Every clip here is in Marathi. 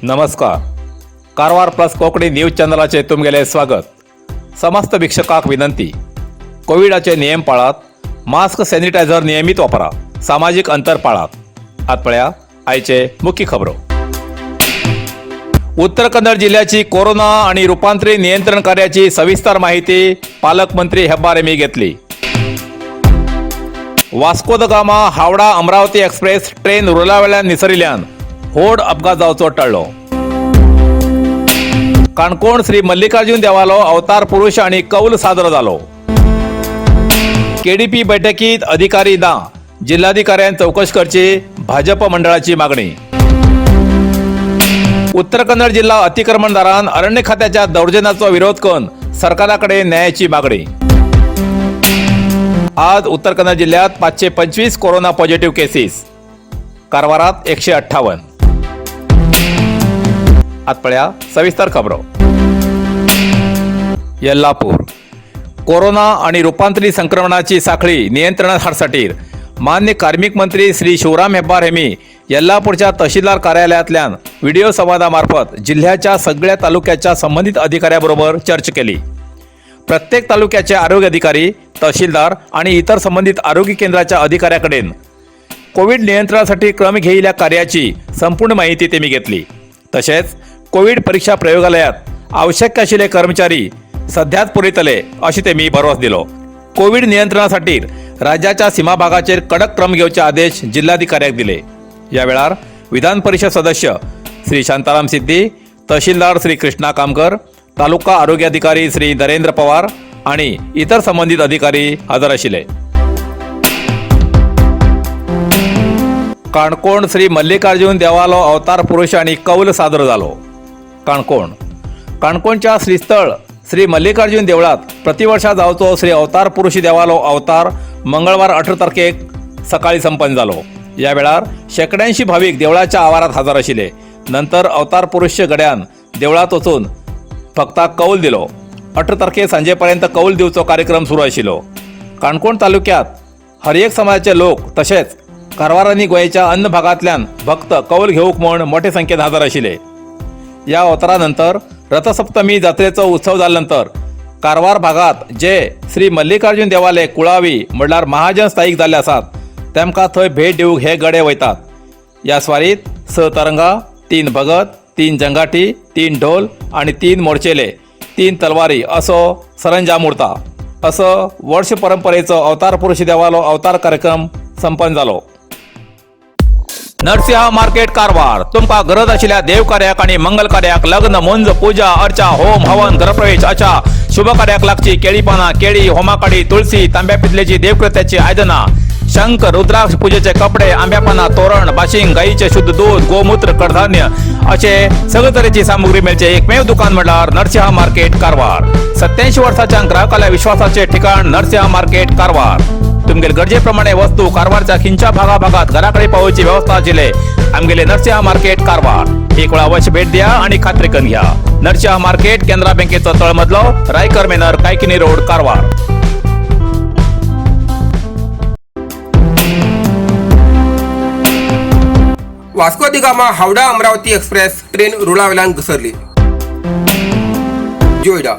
नमस्कार. कारवार प्लस कोंकणी न्यूज चॅनलाचे तुमगेले स्वागत. समस्त वीक्षकांक विनंती, कोविडाचे नियम पाळात, मास्क सॅनिटायझर नियमित वापरा, सामाजिक अंतर पाळात. आत पळया आयचे मुख्य खबरो. उत्तर कन्नड जिल्ह्याची कोरोना आणि रूपांतरी नियंत्रण कार्याची सविस्तर माहिती पालकमंत्री हेब्बारेमी घेतली. वास्को द गामा हावड़ा अमरावती एक्सप्रेस ट्रेन रुळावेल्यान निसरिल्ल्यान व्हड अपघात जावचो टळ्ळो. काणकोण श्री मल्लिकार्जुन देवालो अवतार पुरुष आणि कौल सादर जालो. केडीपी बैठकीत अधिकारी ना, जिल्हाधिकाऱ्यान चौकशी करची, भाजप मंडळाची मागणी. उत्तर कन्नड जिल्हा अतिक्रमणदारान अरण्य खात्याच्या दौर्जन्याचा विरोध करून सरकाराकडे न्यायाची मागणी. आज उत्तर कन्नड जिल्ह्यात 525 कोरोना पॉझिटिव्ह केसेस, कारवारात 158. आत पळया सविस्तर खबरो. येल्लापूर कोरोना आणि रूपांतरी संक्रमणाची साखळी नियंत्रणात हाडसाठी मान्य कार्मिक मंत्री श्री शिवराम हेब्बार हेमी येल्लापूरच्या तहसीलदार कार्यालयातल्यान व्हिडिओ संवादामार्फत जिल्ह्याच्या सगळ्या तालुक्याच्या संबंधित अधिकाऱ्यांबरोबर चर्चा केली. प्रत्येक तालुक्याचे आरोग्य अधिकारी, तहसीलदार आणि इतर संबंधित आरोग्य केंद्राच्या अधिकाऱ्याकडून कोविड नियंत्रणासाठी क्रम घेयल्या कार्याची संपूर्ण माहिती तेमी घेतली. तसेच कोविड परीक्षा प्रयोगालयात आवश्यक आशिल्ले कर्मचारी सध्याच पुरयतले अशें तेमी भरवस दिलो. कोविड नियंत्रणासाठी राज्याच्या सीमा भागाचेर कडक क्रम घेवचे आदेश जिल्हाधिकाऱ्याक दिले. या वेळार विधान परिषद सदस्य श्री शांताराम सिद्दी, तहसीलदार श्री कृष्णा कामकर, तालुका आरोग्य अधिकारी श्री नरेंद्र पवार आणि इतर संबंधित अधिकारी हजर आशिल्ले. काणकोण श्री मल्लिकार्जुन देवालो अवतार पुरुष आणि कौल सादर जालो. काणकोणच्या श्रीस्थळ श्री मल्लिकार्जुन देवळात प्रतिवर्षा जावचो श्री अवतार पुरुष देवालो अवतार मंगळवार 18 तारखेक सकाळी संपन्न जालो. या वेळार शेकड्यांशी भाविक देवळाच्या आवारात हजर आशिल्ले. नंतर अवतार पुरुष गड्यान देवळात वचून भक्ताक कौल दिलो. 18 तारखे सांजेपर्यंत कौल दिवचो कार्यक्रम सुरू आशिल्लो. काणकोण तालुक्यात हर एक समाजाचे लोक तसेच कारवार आणि गोंयच्या अन्य भागांतल्यान भक्त कौल घेवूक म्हूण मोठे संख्येत हजर आशिल्ले. या अवतारानंतर रथसप्तमी जात्रेचो उत्सव जाल्यानंतर कारवार भागात जे श्री मल्लिकार्जुन देवाले कुळावी म्हणल्यार महाजन स्थायीक जाल्ले आसात तेमकां थंय भेट दिवूंक हे गडे वयतात. या स्वारीत 6 तरंगा, 3 भगत, 3 जंगाटी, 3 ढोल आणि 3 मोर्चेले, 3 तलवारी असो सरंजाम उरता. असं वर्ष परंपरेचो अवतार पुरुष देवालो अवतार कार्यक्रम संपन्न जालो. नरसिंह मार्केट कारवार तुमका गरज आशिल्ल्या देव कार्याक आणि मंगल कार्याक, लग्न, मुंज, पूजा, अर्चा, होम, हवन, गृहप्रवेश अशा शुभ कार्याक लागची केळी पानां, केळी, होमाकाडी, तुळसी, तांब्या पितलेची देवकृत्याची आयदनां, शंख, रुद्राक्ष पूजेचे कपडे, आंब्या पानां, तोरण, बाशिंग, गाईचे शुद्ध दूध, गोमूत्र, कडधान्य असे सगळे तरेची सामुग्री मेळचे एकमेव दुकान म्हणल्यार नरसिंह मार्केट कारवार. 87 वर्सांच्या ग्राहकाला विश्वासाचे ठिकाण नरसिंह मार्केट कारवार. तुमगेले गरजेप्रमाणे वस्तू कारवारच्या खिंच्या भागात घराकडे पावोवची व्यवस्था आशिल्ले आमगेले नरसिंह मार्केट कारवार. एक वेळा अवश्य भेट द्या आणि खात्री करून घ्या. नरसिंह मार्केट केंद्रा बँकेचो तळमजलो, Raikar manor, Kaikini road, Karwar. Vasco da Gama Howrah Amaravati express train रुळावेल्यान घसरली. जोईडा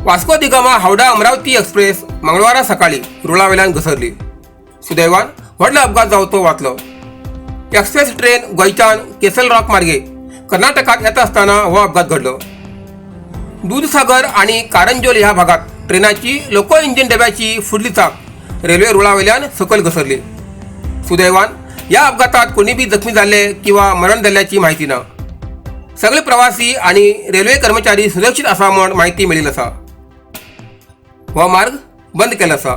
वास्को द गामा हावड़ा अमरावती एक्सप्रेस मंगळवारा सकाळी रुळावेल्यान घसरली. सुदैवान व्हडलो अपघात जावचो वाचलो. एक्सप्रेस ट्रेन गोंयच्यान केसल रॉक मार्गे कर्नाटकात येता आसतना हो अपघात घडलो. दूधसागर आणि कारंजोल ह्या भागात ट्रेनाची लोको इंजिन डब्याची फुडली चाक रेल्वे रुळावेल्यान सकयल घसरली. सुदैवान या अपघातात कोणी बी जखमी झाले किंवा मरण झाल्याची माहिती ना. सगळे प्रवासी आणि रेल्वे कर्मचारी सुरक्षित असा म्हण माहिती मेळिल्ली आसा. हो मार्ग बंद केला आसा.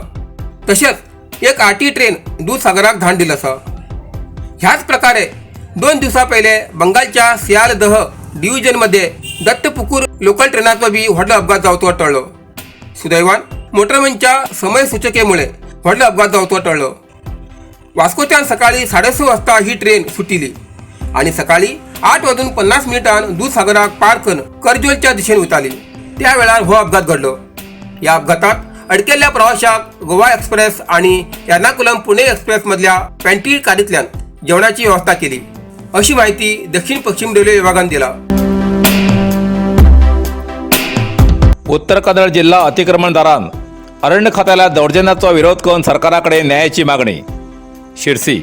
तशेंच एक आरटी ट्रेन दूधसागराक धाड दिला आसा. ह्याच प्रकारे 2 दिवसां पयले बंगालच्या सियालदह डिव्हिजनमध्ये दत्तपुकूर लोकल ट्रेनाचो बी व्हडलो अपघात जावचो टळ्ळो. सुदैवान मोटरमॅनच्या समय सूचकेमुळे व्हडलो अपघात जावचो टळ्ळो. वास्कोच्यान सकाळी 6:30 वाजता ही ट्रेन सुटिली आणि सकाळी 8:50 दूधसागराक पार करून करजोलच्या दिशेने वताली. त्या वेळार हो अपघात घडलो. या अपघातात अडकेल्या प्रवाशाक गोवा एक्सप्रेस आणि एर्नाकुलम पुणे एक्सप्रेस मधल्या पॅन्ट्री गाडीतल्यान जेवणाची व्यवस्था केली. अशी माहिती दक्षिण पश्चिम रेल्वे विभागाने दिला. उत्तर कन्नड जिल्हा अतिक्रमणदारान अरण्य खात्याला दौर्जन्याचा विरोध करून सरकाराकडे न्यायाची मागणी. शिरसी.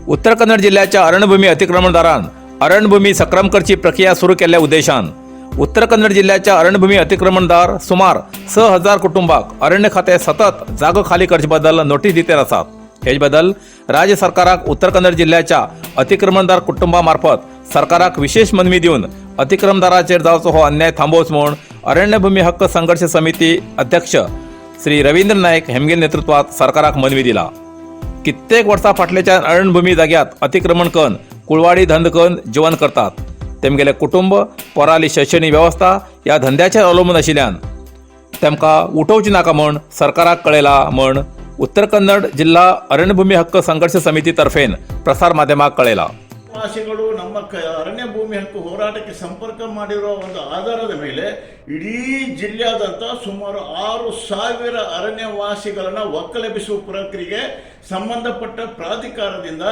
उत्तर कन्नड जिल्ह्याच्या अरण्यभूमी अतिक्रमणदारान अरण्यभूमी सक्राम करची प्रक्रिया सुरू केल्या उद्देशान उत्तर कन्नड जिल्ह्याच्या अरण्यभूमी अतिक्रमणदार सुमार 6,000 कुटुंबाक अरण्य खाते सतत जागो खाली करचे बद्दल नोटीस दिते आसात. हेज बद्दल राज्य सरकाराक उत्तर कन्नड जिल्ह्याच्या अतिक्रमणदार कुटुंबामार्फत सरकाराक विशेष मनवी दिवन अतिक्रमणदाराचेर जावचो हो अन्याय थांबोवच म्हूण अरण्यभूमी हक्क संघर्ष समिती अध्यक्ष श्री रवींद्र नायक हेमगेल नेतृत्वात सरकाराक मनवी दिला. कित्येक वर्सां फाटल्याच्या अरण्यभूमी जाग्यात अतिक्रमण करून कुळवाडी धंद करून जीवन करतात. तेमगेले कुटुंब पोराली शैक्षणिक व्यवस्था ह्या धंद्याचेर अवलंबून आशिल्ल्यान तेमकां उठोवची नाका म्हूण सरकाराक कळयला म्हूण उत्तर कन्नड जिल्हा अरण्यभूमी हक्क संघर्ष समिती तर्फेन प्रसार माಧ್ಯमाक ಕಳೆಯಲ. ವಾಸಿಗಳು ನಮ್ಮ ಅರಣ್ಯ ಭೂಮಿ ಹಕ್ಕು ಹೋರಾಟಕ್ಕೆ ಸಂಪರ್ಕ ಮಾಡಿರುವ ಒಂದು ಆಧಾರದ ಮೇಲೆ ಇಡೀ ಜಿಲ್ಲೆಯಾದಂಥ ಸುಮಾರು 6,000 ಅರಣ್ಯವಾಸಿಗಳನ್ನ ಒಕ್ಕಲೆಬ್ಬಿಸುವ ಪ್ರಕ್ರಿಯೆಗೆ ಸಂಬಂಧಪಟ್ಟ ಪ್ರಾಧಿಕಾರದಿಂದ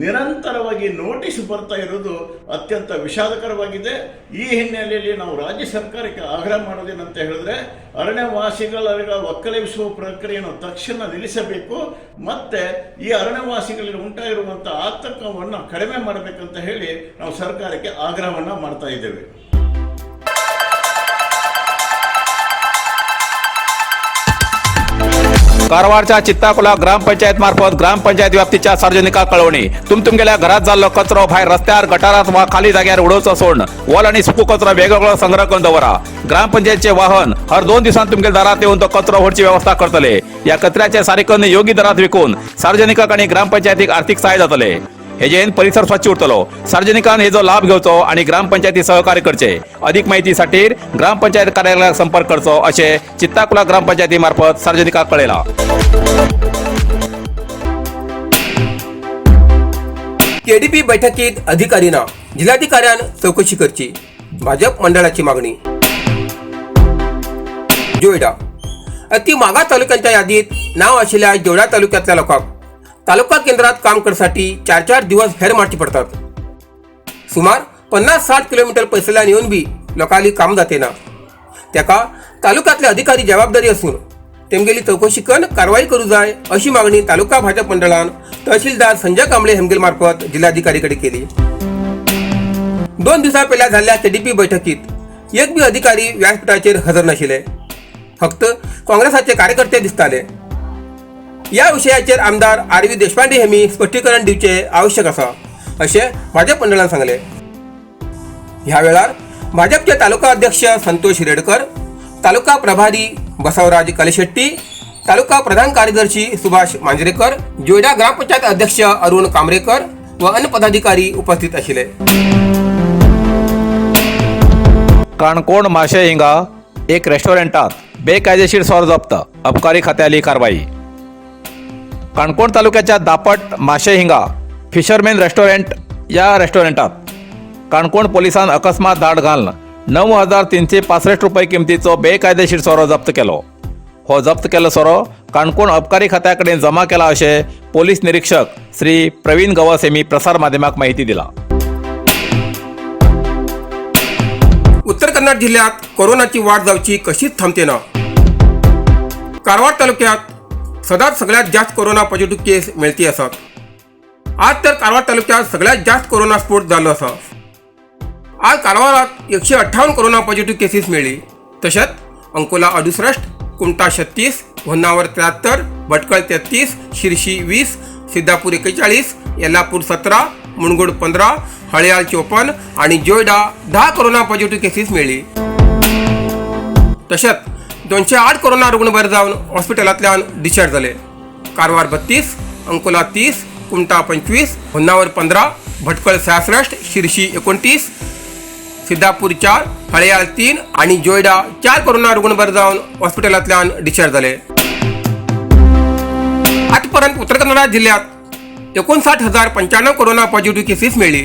ನಿರಂತರವಾಗಿ ನೋಟಿಸ್ ಬರ್ತಾ ಇರೋದು ಅತ್ಯಂತ ವಿಷಾದಕರವಾಗಿದೆ. ಈ ಹಿನ್ನೆಲೆಯಲ್ಲಿ ನಾವು ರಾಜ್ಯ ಸರ್ಕಾರಕ್ಕೆ ಆಗ್ರಹ ಮಾಡೋದೇನಂತ ಹೇಳಿದ್ರೆ ಅರಣ್ಯವಾಸಿಗಳ ಒಕ್ಕಲೆಬ್ಬಿಸುವ ಪ್ರಕ್ರಿಯೆಯನ್ನು ತಕ್ಷಣ ನಿಲ್ಲಿಸಬೇಕು, ಮತ್ತೆ ಈ ಅರಣ್ಯವಾಸಿಗಳಿಗೆ ಉಂಟಾಗಿರುವಂಥ ಆತಂಕವನ್ನು ಕಡಿಮೆ ಮಾಡಬೇಕಂತ ಹೇಳಿ ನಾವು ಸರ್ಕಾರಕ್ಕೆ ಆಗ್ರಹವನ್ನ ಮಾಡ್ತಾ ಇದ್ದೇವೆ. कारवारच्या चित्ताकुला ग्रामपंचायत मार्फत ग्रामपंचायत व्याप्तीच्या सार्वजनिकांक कळवणी. तुमगेल्या घरात जाल्लो कचरो भायर रस्त्यार गटारात वा खाली जाग्यार उडोवचो सोडून वोल आणि सुको कचरो वेगवेगळो संग्रह करून दवरा. ग्रामपंचायतचे वाहन हर 2 दिवसांत तुमगेल्या दारात येऊन तो कचरो व्हरची व्यवस्था करतले. या कचऱ्याचे सारेकन योग्य दरात विकून सार्वजनिकांक आणि ग्रामपंचायतीक आर्थिक सहाय्य जातले. हेजेन परिसर स्वच्छ उरतलो. सार्वजनिकांन हेजो लाभ घेवचो आणि ग्रामपंचायती सहकार्य करचे. अधिक माहिती साठी ग्रामपंचायत कार्यालयाक संपर्क करचो असे चित्ताकुला ग्रामपंचायती मार्फत सार्वजनिकांक कळयला. केडीपी बैठकीत अधिकाऱ्यांना जिल्हाधिकाऱ्यान चौकशी करची. भाजप मंडळाची मागणी. जोयडा. अति मागास तालुक्यांच्या यादीत नाव असलेल्या जोयडा तालुक्यातल्या लोकांक तालुका केंद्रात काम करण्यासाठी 4-4 दिवस हेर मारची पडतात. सुमार 50-60 किलोमीटर पयसल्यान येऊन बी लोकांली काम जातेना. त्याका तालुक्यातले अधिकारी जबाबदारी असून तेमगेली चौकशी करून कारवाई करू जाय अशी मागणी तालुका भाजप मंडळान तहसीलदार संजय कांबळे हेमगेल मार्फत जिल्हाधिकारीकडे केली. 2 दिवसा पहिल्या झालेल्या केडीपी बैठकीत एक बी अधिकारी व्यासपीठाचेर हजर नाशिल्ले. फक्त काँग्रेसाचे कार्यकर्ते दिसताले. या विषयाचेर आमदार आर.व्ही. देशपांडे हेमी स्पष्टीकरण दिवचे आवश्यक असा असे भाजप मंडळान सांगले. ह्या वेळार भाजपचे तालुका अध्यक्ष संतोष रेडकर, तालुका प्रभारी बसवराज कलेशेट्टी, तालुका प्रधान कार्यदर्शी सुभाष मांजरेकर, जोयडा ग्रामपंचायत अध्यक्ष अरुण कामरेकर व अन्य पदाधिकारी उपस्थित आशिल्ले. काणकोण माशे हिंगा एक रेस्टॉरंटात बेकायदेशीर सोरो जप्त. अबकारी खात्याली कारवाई. काणकोण तालुक्याच्या दापट माशे हिंगा फिशरमॅन रेस्टॉरंट या रेस्टॉरंटात काणकोण पोलिसांन अकस्मात धाड घालून 9,365 रुपये किमतीचो बेकायदेशीर सोरो जप्त केलो. हो जप्त केल्लो सोरो काणकोण अबकारी खात्या कडेन जमा केला अशें पोलीस निरीक्षक श्री प्रवीण गवस हेमी प्रसार माध्यमाक माहिती दिला. उत्तर कन्नड जिल्ह्यात कोरोनाची वाढ जावची कशीच थांबतेना. कारवार तालुक्यात सदांच सगळ्यात जास्त कोरोना पॉझिटिव्ह केस मेळती आसात. आज तर कारवार तालुक्यात सगळ्यात जास्त कोरोना स्फोट जाल्लो आसा. आज कारवारात 158 कोरोना पॉझिटिव्ह केसीस मेळ्ळी. तशेंच अंकोला 68, कुमटा 36, होन्नावर 73, भटकळ 33, शिरशी 20, सिद्धापूर 41, येल्लापूर 17, मुणगोड 15, हळयाल 54 आणि जोयडा 10 कोरोना पॉझिटिव्ह केसीस मेळ्ळी. तशेंच 208 कोरोना रुग्ण बरे जावन हॉस्पिटलांतल्यान डिस्चार्ज जाले. कारवार 32, अंकोला 30, कुमटा 25, होन्नावर 15, भटकळ 66, शिरशी 29, सिद्धापूर 4, हळयाल 3 आणि जोयडा 4 कोरोना रुग्ण बरे जावन हॉस्पिटलांतल्यान डिस्चार्ज जाले. आजपर्यंत उत्तर कन्नड जिल्ह्यात 59,095 कोरोना पॉझिटिव्ह केसीस मेळ्ळी.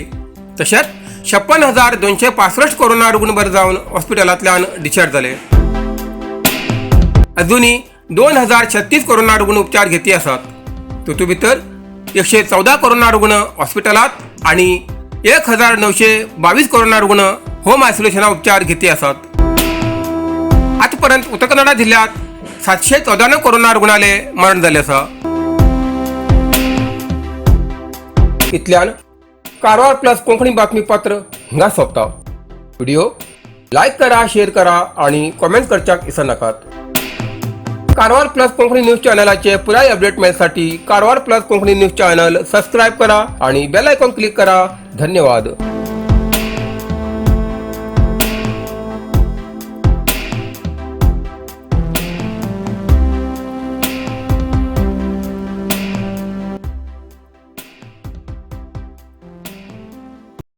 तशेंच 56,265 कोरोना रुग्ण बरे जावन हॉस्पिटलांतल्यान डिस्चार्ज जाले. अजूनही 2,036 कोरोना रुग्ण उपचार घेती आसात. तातूंत भितर 114 कोरोना रुग्ण हॉस्पिटलात आणि 1922 कोरोना रुग्ण होम आयसोलेशन उपचार घेते असत। आजपर्यंत उत्तर कन्नडा जिल्ह्यात 714 कोरोना रुग्णाले मरण झाले असा। इतल्यान कारवार प्लस कोंकणी बातमीपत्र हिंगा सोंपता। व्हिडिओ लाईक करा, शेअर करा आणि कमेंट करच्याक विसरू नकात। कारवार प्लस कोंकणी न्यूज चॅनलाचे पुराय अपडेट मिळण्यासाठी Karwar plus Konkani news channel subscribe करा आणि बेल आयकॉन क्लिक करा। धन्यवाद।